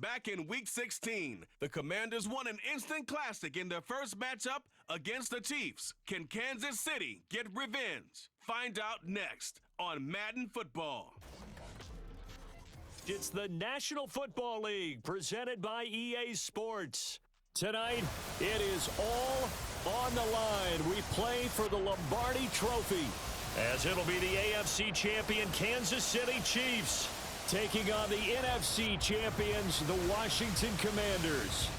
Back in Week 16, the Commanders won an instant classic in their first matchup against the Chiefs. Can Kansas City get revenge? Find out next on Madden Football. It's the National Football League presented by EA Sports. Tonight, it is all on the line. We play for the Lombardi Trophy, as it'll be the AFC champion Kansas City Chiefs taking on the NFC champions, the Washington Commanders.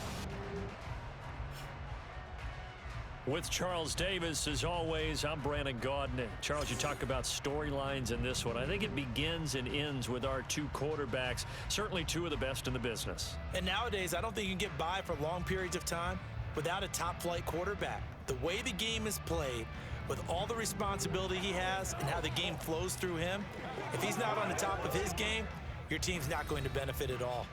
With Charles Davis, as always, I'm Brandon Gaudin. Charles, you talk about storylines in this one. I think it begins and ends with our two quarterbacks, certainly two of the best in the business. And nowadays, I don't think you can get by for long periods of time without a top-flight quarterback. The way the game is played, with all the responsibility he has and how the game flows through him, if he's not on the top of his game, your team's not going to benefit at all.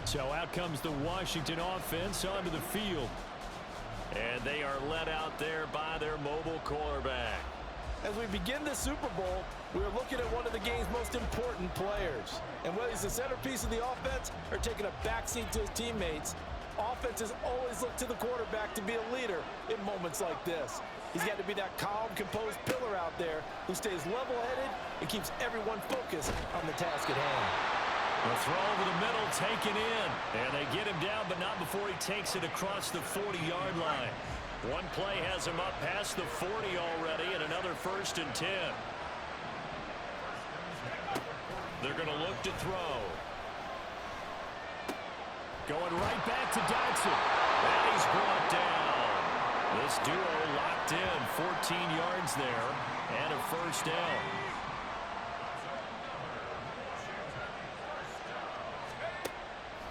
So out comes the Washington offense onto the field. And they are led out there by their mobile quarterback. As we begin the Super Bowl, we're looking at one of the game's most important players. And whether he's the centerpiece of the offense or taking a backseat to his teammates, offenses always look to the quarterback to be a leader in moments like this. He's got to be that calm, composed pillar out there who stays level-headed and keeps everyone focused on the task at hand. The throw over the middle, taken in. And they get him down, but not before he takes it across the 40-yard line. One play has him up past the 40 already, and another 1st and 10. They're going to look to throw. Going right back to Dodson. And he's brought down. This duo locked in, 14 yards there, and a 1st down.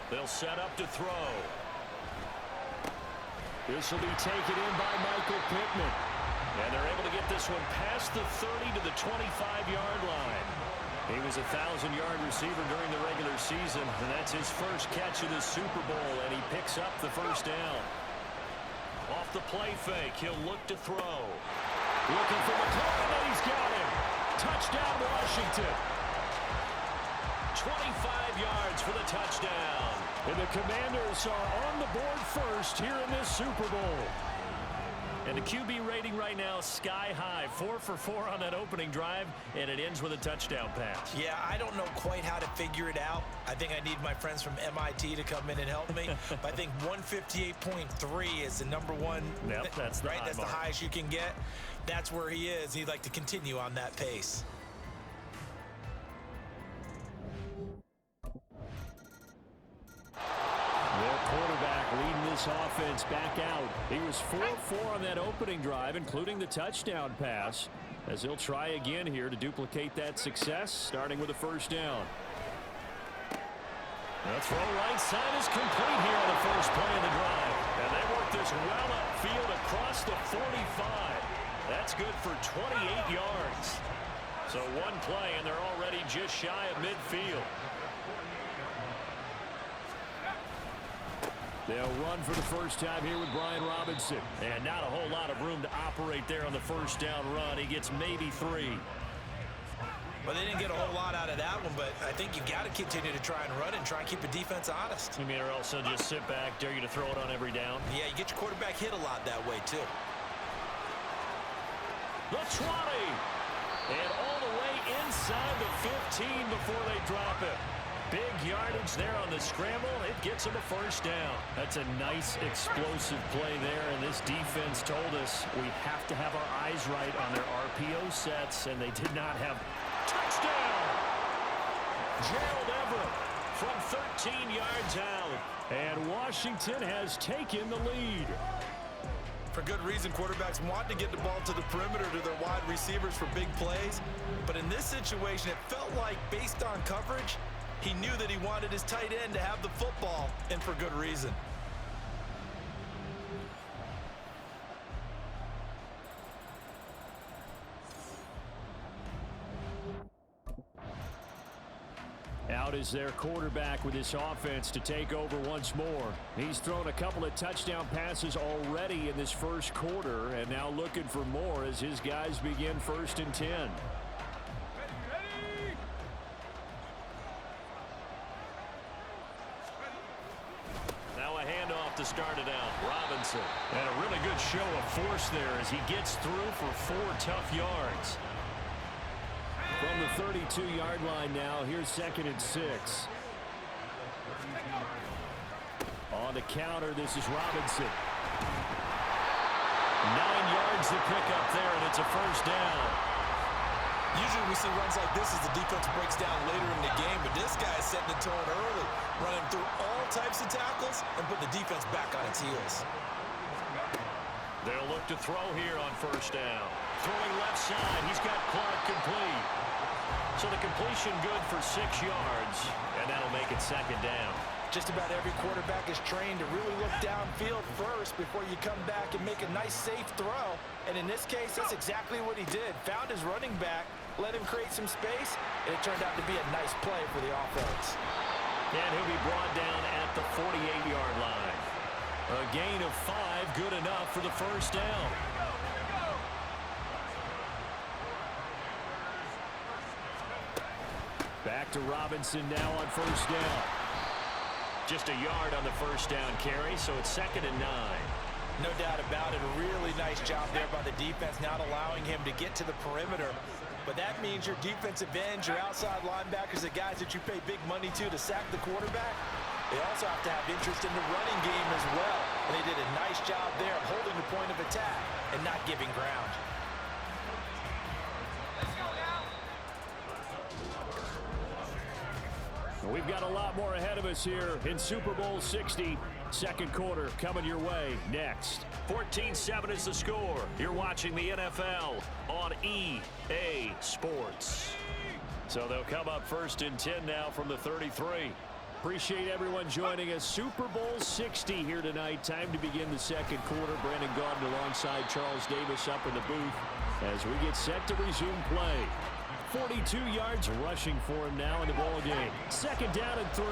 They'll set up to throw. This will be taken in by Michael Pittman. And they're able to get this one past the 30 to the 25-yard line. He was a 1,000-yard receiver during the regular season, and that's his first catch of the Super Bowl, and he picks up the 1st down. Off the play fake, he'll look to throw. Looking for McLaurin, and he's got him. Touchdown, Washington. 25 yards for the touchdown. And the Commanders are on the board first here in this Super Bowl. And the QB rating right now, sky high. 4 for 4 on that opening drive, and it ends with a touchdown pass. Yeah, I don't know quite how to figure it out. I think I need my friends from MIT to come in and help me. But I think 158.3 is the number one. Yep, that's the right. That's mark. the highest you can get. That's where he is. He'd like to continue on that pace. Offense back out. He was 4-4 on that opening drive, including the touchdown pass, as he'll try again here to duplicate that success, starting with a 1st down. The throw right side is complete here on the first play of the drive. And they work this well upfield across the 45. That's good for 28 yards. So one play, and they're already just shy of midfield. They'll run for the first time here with Brian Robinson. And not a whole lot of room to operate there on the 1st down run. He gets maybe 3. Well, they didn't get a whole lot out of that one, but I think you've got to continue to try and run and try and keep the defense honest. You mean, or else they'll just sit back, dare you to throw it on every down? Yeah, you get your quarterback hit a lot that way, too. The 20. And all the way inside the 15 before they drop it. Big yardage there on the scramble. It gets him a 1st down. That's a nice explosive play there, and this defense told us we have to have our eyes right on their RPO sets, and they did not have. Touchdown! Gerald Everett from 13 yards out, and Washington has taken the lead. For good reason, quarterbacks want to get the ball to the perimeter to their wide receivers for big plays, but in this situation, it felt like, based on coverage, he knew that he wanted his tight end to have the football, and for good reason. Out is their quarterback with this offense to take over once more. He's thrown a couple of touchdown passes already in this first quarter, and now looking for more as his guys begin 1st and 10. Now a handoff to start it out. Robinson. And a really good show of force there as he gets through for 4 tough yards. From the 32-yard line now, here's 2nd and 6. On the counter, this is Robinson. 9 yards to pick up there, and it's a 1st down. Usually we see runs like this as the defense breaks down later in the game, but this guy is setting the tone early, running through all types of tackles and put the defense back on its heels. They'll look to throw here on 1st down. Throwing left side, he's got Clark complete. So the completion good for 6 yards, and that'll make it 2nd down. Just about every quarterback is trained to really look downfield first before you come back and make a nice, safe throw. And in this case, that's exactly what he did. Found his running back, let him create some space, and it turned out to be a nice play for the offense. And he'll be brought down at the 48-yard line. A gain of 5, good enough for the 1st down. Back to Robinson now on 1st down. Just a yard on the 1st down carry, so it's 2nd and 9. No doubt about it. A really nice job there by the defense, not allowing him to get to the perimeter. But that means your defensive ends, your outside linebackers, the guys that you pay big money to sack the quarterback, they also have to have interest in the running game as well. And they did a nice job there of holding the point of attack and not giving ground. We've got a lot more ahead of us here in Super Bowl 60. 2nd quarter coming your way next. 14-7 is the score. You're watching the NFL on EA Sports. So they'll come up 1st and 10 now from the 33. Appreciate everyone joining us. Super Bowl 60 here tonight. Time to begin the 2nd quarter. Brandon Gaudin alongside Charles Davis up in the booth as we get set to resume play. 42 yards rushing for him now in the ball game. 2nd down and 3.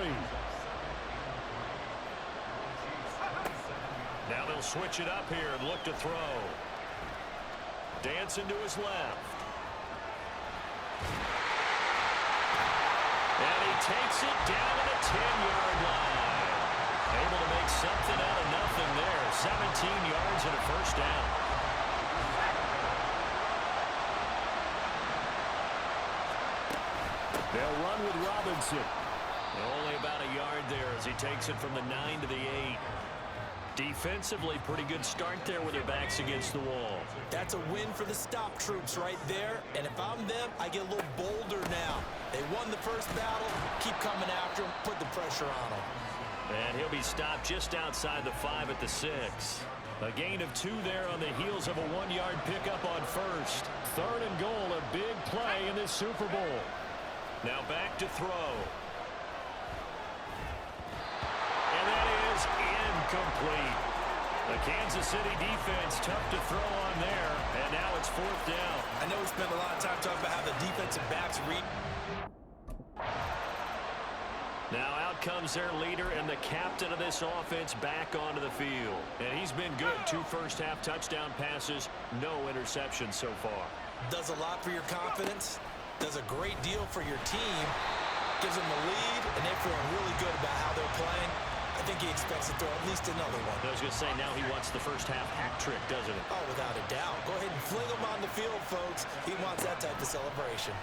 Now they'll switch it up here and look to throw. Dancing to his left. And he takes it down to the 10-yard line. Able to make something out of nothing there. 17 yards and a 1st down. They'll run with Robinson. Only about a yard there as he takes it from the 9 to the 8. Defensively, pretty good start there with their backs against the wall. That's a win for the stop troops right there. And if I'm them, I get a little bolder now. They won the first battle. Keep coming after them. Put the pressure on them. And he'll be stopped just outside the 5 at the 6. A gain of 2 there on the heels of a 1-yard pickup on 1st. 3rd and goal, a big play in this Super Bowl. Now back to throw. And that is incomplete. The Kansas City defense tough to throw on there. And now it's 4th down. I know we spent a lot of time talking about how the defensive backs read. Now out comes their leader and the captain of this offense back onto the field. And he's been good. 2 first-half touchdown passes, no interceptions so far. Does a lot for your confidence. Does a great deal for your team. Gives them the lead, and they're feeling really good about how they're playing. I think he expects to throw at least another one. I was going to say, now he wants the first-half hat trick, doesn't he? Oh, without a doubt. Go ahead and fling him on the field, folks. He wants that type of celebration.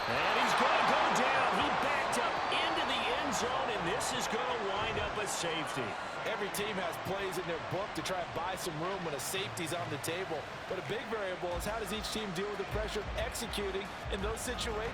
And he's going to go down. He backed up into the end zone, and this is going to wind up a safety. Every team has plays in their book to try and buy some room when a safety's on the table. But a big variable is how does each team deal with the pressure of executing in those situations.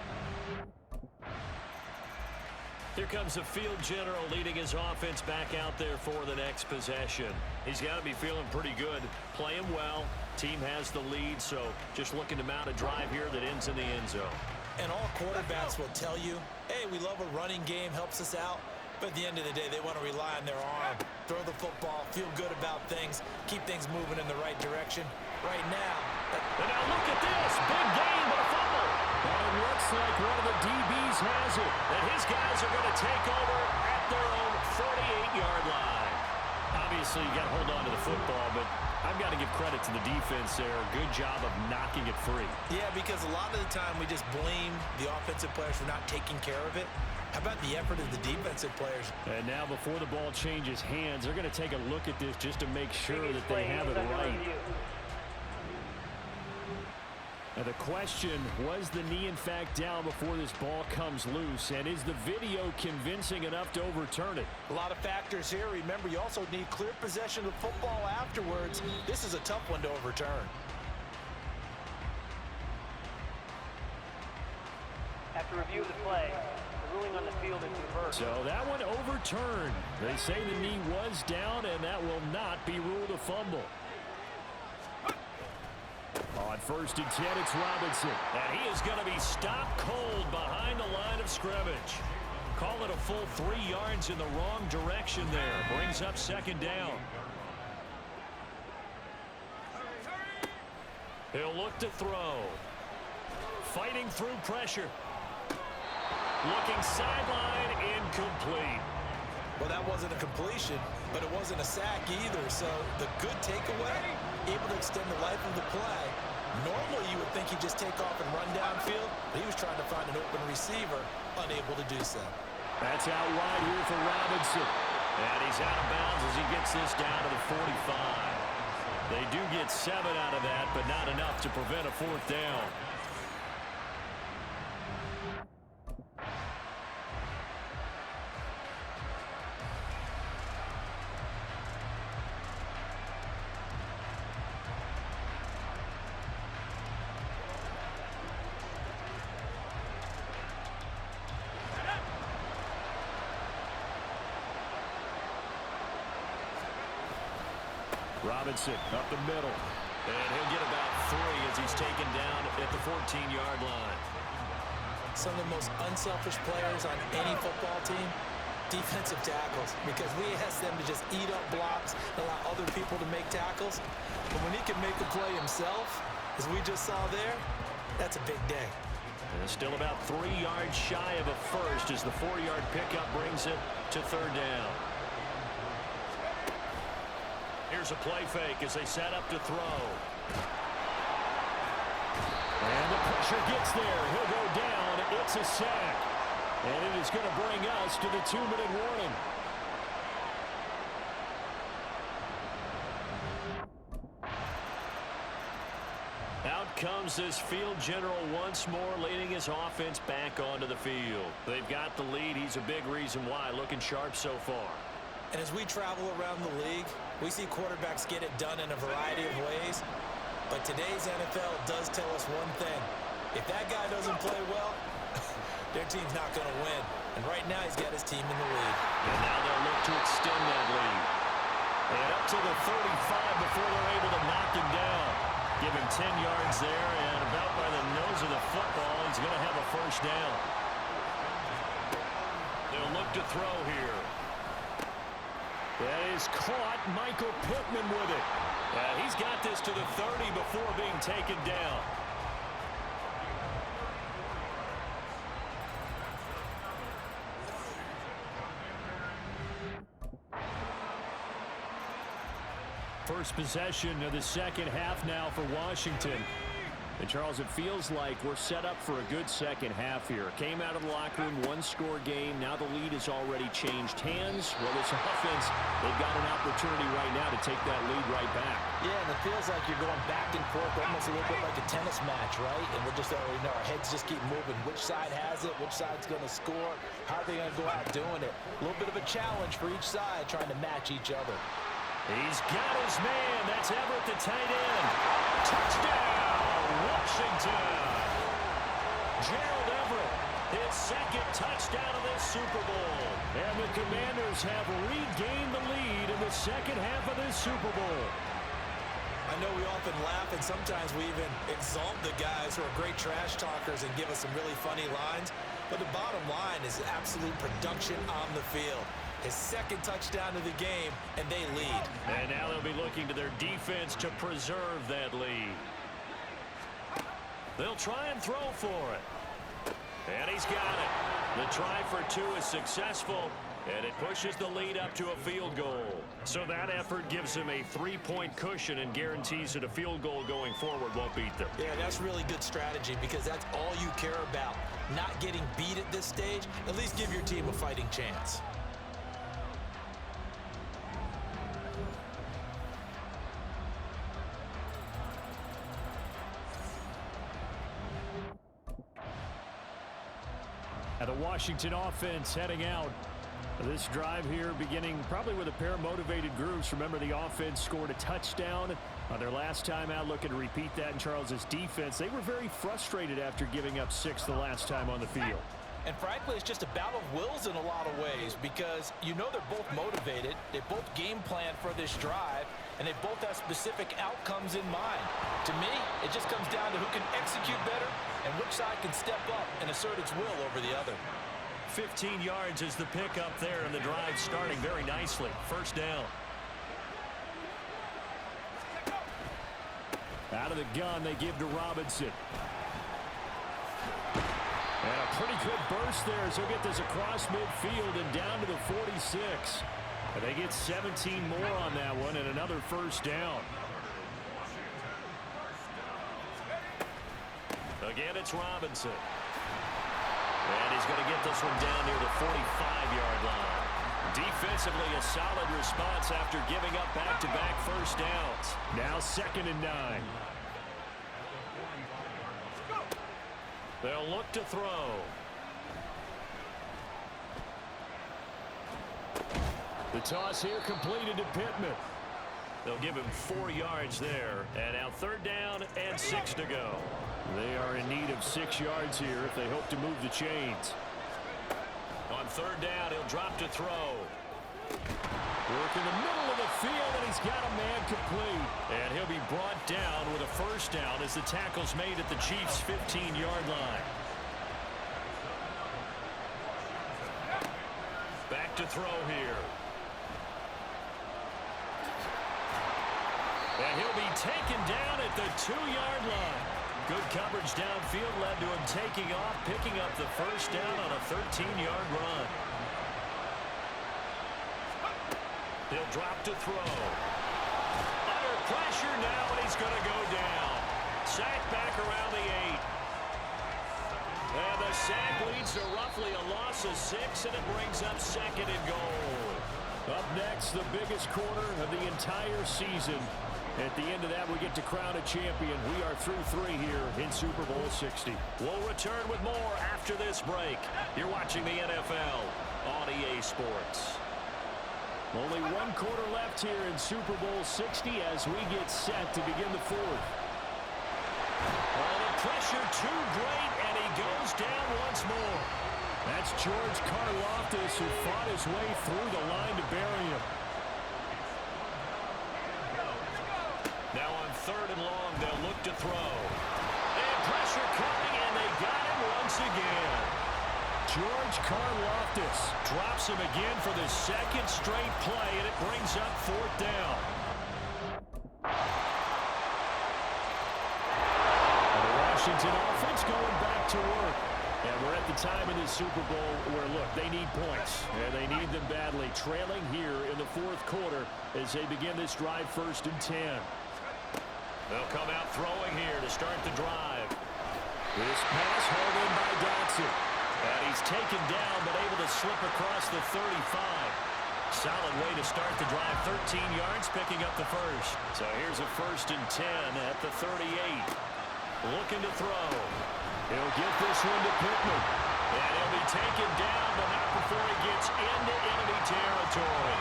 Here comes the field general leading his offense back out there for the next possession. He's got to be feeling pretty good, playing well. Team has the lead, so just looking to mount a drive here that ends in the end zone. And all quarterbacks will tell you, hey, we love a running game, helps us out. But at the end of the day, they want to rely on their arm, throw the football, feel good about things, keep things moving in the right direction. Right now. And now look at this. Big gain, but a fumble. And it looks like one of the DBs has it. And his guys are going to take over at their own 48-yard line. Obviously, you got to hold on to the football, but I've got to give credit to the defense there. Good job of knocking it free. Yeah, because a lot of the time we just blame the offensive players for not taking care of it. How about the effort of the defensive players? And now before the ball changes hands, they're going to take a look at this just to make sure that they have it right. Now the question, was the knee in fact down before this ball comes loose? And is the video convincing enough to overturn it? A lot of factors here. Remember, you also need clear possession of football afterwards. This is a tough one to overturn. After review of the play, the ruling on the field is reversed. So that one overturned. They say the knee was down, and that will not be ruled a fumble. On 1st and 10, it's Robinson. And he is going to be stopped cold behind the line of scrimmage. Call it a full 3 yards in the wrong direction there. Brings up 2nd down. He'll look to throw. Fighting through pressure. Looking sideline, incomplete. Well, that wasn't a completion, but it wasn't a sack either. So the good takeaway, able to extend the life of the play. Normally, you would think he'd just take off and run downfield, but he was trying to find an open receiver, unable to do so. That's out wide here for Robinson. And he's out of bounds as he gets this down to the 45. They do get 7 out of that, but not enough to prevent a 4th down. Robinson up the middle. And he'll get about 3 as he's taken down at the 14-yard line. Some of the most unselfish players on any football team, defensive tackles, because we ask them to just eat up blocks and allow other people to make tackles. But when he can make a play himself, as we just saw there, that's a big day. And still about 3 yards shy of a first as the 4-yard pickup brings it to 3rd down. Here's a play fake as they set up to throw. And the pressure gets there. He'll go down. It's a sack. And it is going to bring us to the 2-minute warning. Out comes this field general once more, leading his offense back onto the field. They've got the lead. He's a big reason why. Looking sharp so far. And as we travel around the league, we see quarterbacks get it done in a variety of ways. But today's NFL does tell us one thing. If that guy doesn't play well, their team's not going to win. And right now he's got his team in the lead. And now they'll look to extend that lead. And up to the 35 before they're able to knock him down. Give him 10 yards there, and about by the nose of the football, he's going to have a 1st down. They'll look to throw here. That is caught. Michael Pittman with it. He's got this to the 30 before being taken down. First possession of the 2nd half now for Washington. And, Charles, it feels like we're set up for a good 2nd half here. Came out of the locker room, 1-score game. Now the lead has already changed hands. Well, this offense, they've got an opportunity right now to take that lead right back. Yeah, and it feels like you're going back and forth, almost a little bit like a tennis match, right? And we're just already know our heads just keep moving. Which side has it? Which side's going to score? How are they going to go out doing it? A little bit of a challenge for each side, trying to match each other. He's got his man. That's Everett, the tight end. Touchdown, Washington. Gerald Everett, his 2nd touchdown of this Super Bowl. And the Commanders have regained the lead in the 2nd half of this Super Bowl. I know we often laugh, and sometimes we even exalt the guys who are great trash talkers and give us some really funny lines. But the bottom line is absolute production on the field. his second touchdown of the game, and they lead. And now they'll be looking to their defense to preserve that lead. They'll try and throw for it. And he's got it. The try for two is successful, and it pushes the lead up to a field goal. So that effort gives him a 3-point cushion and guarantees that a field goal going forward won't beat them. Yeah, that's really good strategy because that's all you care about. Not getting beat at this stage. At least give your team a fighting chance. And the Washington offense heading out. This drive here beginning probably with a pair of motivated groups. Remember, the offense scored a touchdown on their last time out, looking to repeat that in Charles's defense. They were very frustrated after giving up 6 the last time on the field. And frankly, it's just a battle of wills in a lot of ways because you know they're both motivated. They both game plan for this drive, and they both have specific outcomes in mind. To me, it just comes down to who can execute better and which side can step up and assert its will over the other. 15 yards is the pickup there, and the drive starting very nicely. First down. Out of the gun, they give to Robinson. And a pretty good burst there as he'll get this across midfield and down to the 46. And they get 17 more on that one and another first down. Again, it's Robinson. And he's going to get this one down near the 45-yard line. Defensively, a solid response after giving up back-to-back first downs. Now 2nd and 9. They'll look to throw. The toss here completed to Pittman. They'll give him 4 yards there. And now 3rd down and 6 to go. They are in need of 6 yards here if they hope to move the chains. On 3rd down, he'll drop to throw. Work in the middle of the field, and he's got a man complete. And he'll be brought down with a first down as the tackle's made at the Chiefs' 15-yard line. Back to throw here. And he'll be taken down at the 2-yard line. Good coverage downfield led to him taking off, picking up the first down on a 13-yard run. He'll drop to throw. Under pressure now, and he's going to go down. Sack back around the 8. And the sack leads to roughly a loss of 6, and it brings up 2nd and goal. Up next, the biggest quarter of the entire season. At the end of that, we get to crown a champion. We are through 3 here in Super Bowl 60. We'll return with more after this break. You're watching the NFL on EA Sports. Only 1 quarter left here in Super Bowl 60 as we get set to begin the 4th. Oh, the pressure too great, and he goes down once more. That's George Karlaftis, who fought his way through the line to bury him. Now on 3rd and long, they'll look to throw. And pressure coming, and they got him once again. George Karlaftis drops him again for the 2nd straight play, and it brings up 4th down. And the Washington offense going back to work. And we're at the time in this Super Bowl where, look, they need points, and they need them badly. Trailing here in the 4th quarter as they begin this drive 1st and 10. They'll come out throwing here to start the drive. This pass hauled in by Dotson. And he's taken down but able to slip across the 35. Solid way to start the drive. 13 yards, picking up the first. So here's a 1st and 10 at the 38. Looking to throw. He'll get this one to Pittman. And he'll be taken down, but not before he gets into enemy territory.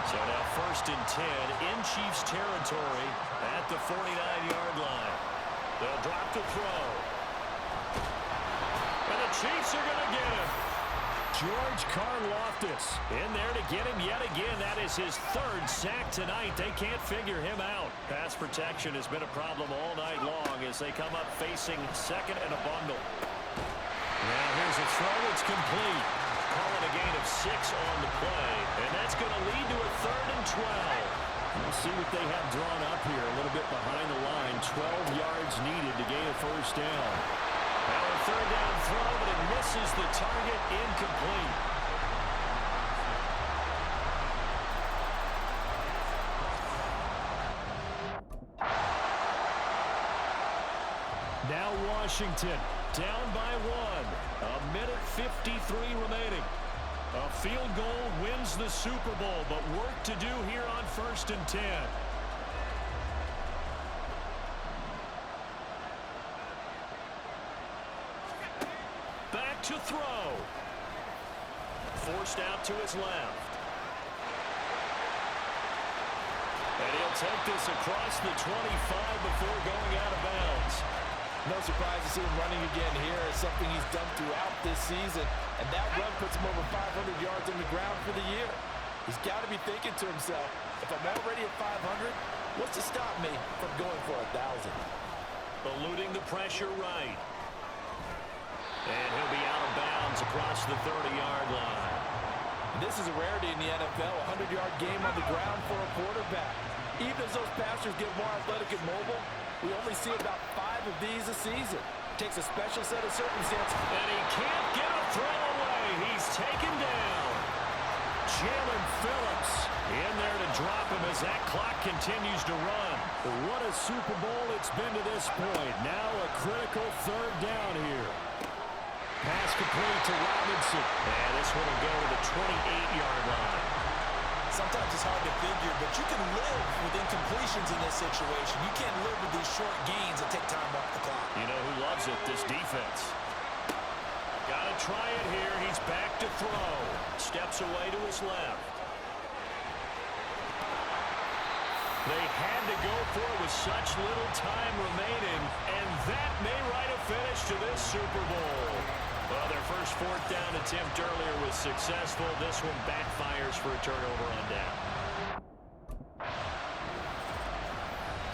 So now 1st and 10 in Chiefs territory at the 49-yard line. They'll drop to throw. And the Chiefs are going to get him. George Karlaftis in there to get him yet again. That is his 3rd sack tonight. They can't figure him out. Pass protection has been a problem all night long as they come up facing 2nd and a bundle. Now here's a throw. It's complete. calling a gain of 6 on the play, and that's going to lead to a 3rd and 12. We'll see what they have drawn up here. A little bit behind the line. 12 yards needed to gain a 1st down. Now a 3rd down throw, but it misses the target. Incomplete. Now Washington down by 1. 1:53 remaining. A field goal wins the Super Bowl, but work to do here on 1st and 10. Back to throw. Forced out to his left. And he'll take this across the 25 before going out of bounds. No surprise to see him running again here. It's something he's done throughout this season. And that run puts him over 500 yards on the ground for the year. He's got to be thinking to himself, if I'm already at 500, what's to stop me from going for 1,000? Eluding the pressure right. And he'll be out of bounds across the 30-yard line. This is a rarity in the NFL, a 100-yard game on the ground for a quarterback. Even as those passers get more athletic and mobile, we only see about 5 of these a season. Takes a special set of circumstances. And he can't get a throw away. He's taken down. Jalen Phillips in there to drop him as that clock continues to run. What a Super Bowl it's been to this point. Now a critical 3rd down here. Pass complete to Robinson. And this one will go to the 28-yard line. Sometimes it's hard to figure, but you can live with incompletions in this situation. You can't live with these short gains that take time off the clock. You know who loves it? This defense. Got to try it here. He's back to throw. Steps away to his left. They had to go for it with such little time remaining, and that may write a finish to this Super Bowl. Well, their first 4th down attempt earlier was successful. This one backfires for a turnover on down.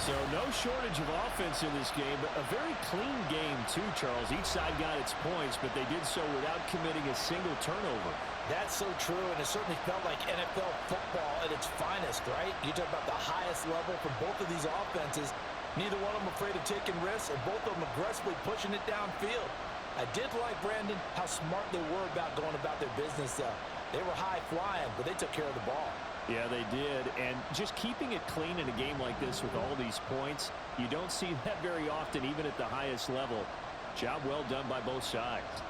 So no shortage of offense in this game, but a very clean game too, Charles. Each side got its points, but they did so without committing a single turnover. That's so true, and it certainly felt like NFL football at its finest, right? You talk about the highest level from both of these offenses. Neither one of them afraid of taking risks, and both of them aggressively pushing it downfield. I did like, Brandon, how smart they were about going about their business, though. They were high-flying, but they took care of the ball. Yeah, they did, and just keeping it clean in a game like this with all these points, you don't see that very often, even at the highest level. Job well done by both sides.